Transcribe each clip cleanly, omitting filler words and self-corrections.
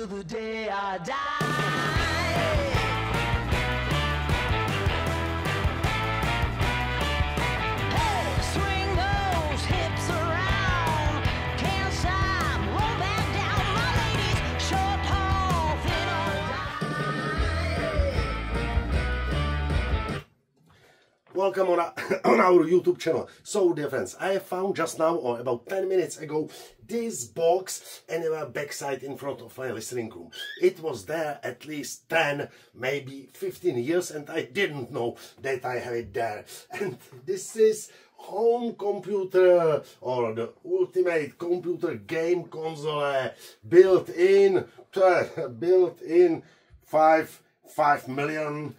till the day I die. Hey, swing those hips around. Can't stop, roll back down. My ladies, short, tall, thin or Welcome on our YouTube channel. So dear friends, I found just now, or about 10 minutes ago, this box in the backside in front of my listening room. It was there at least 10, maybe 15 years, and I didn't know that I have it there. And this is home computer, or the ultimate computer game console, built in 5 million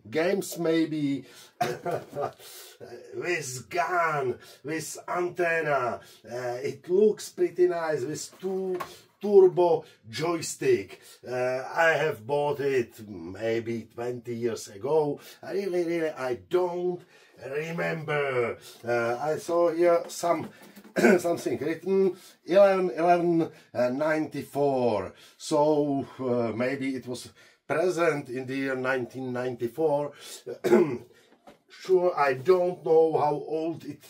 games maybe, with gun, with antenna. It looks pretty nice with 2 turbo joystick. I have bought it maybe 20 years ago. Really, I don't remember. I saw here something written 11/11/94. So maybe it was present in the year 1994. Sure, I don't know how old it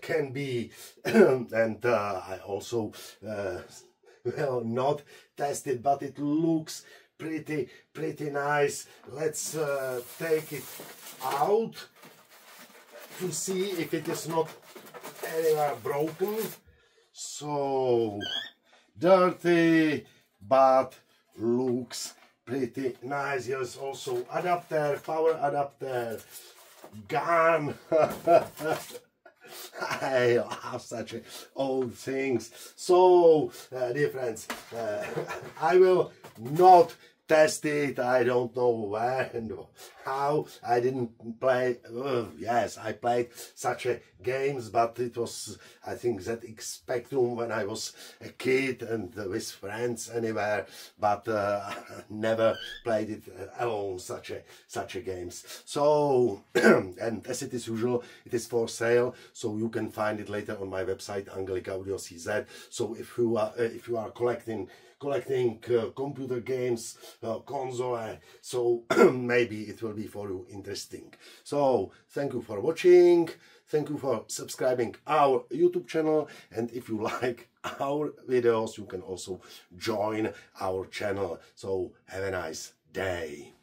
can be. And I also will not test it, but it looks pretty nice. Let's take it out to see if it is not anywhere broken. So dirty, but looks pretty nice. Here's also adapter, power adapter, gun. I love such old things. So dear friends, I will not test it. I don't know where and how. I didn't play. Yes, I played such games, but it was, I think, ZX Spectrum when I was a kid and with friends anywhere. But never played it alone. Such a games. So and as it is usual, it is for sale. So you can find it later on my website Angelicaaudio CZ. So if you are collecting computer games, console, so maybe it will be for you interesting. So thank you for watching, thank you for subscribing our YouTube channel, and if you like our videos you can also join our channel. So have a nice day.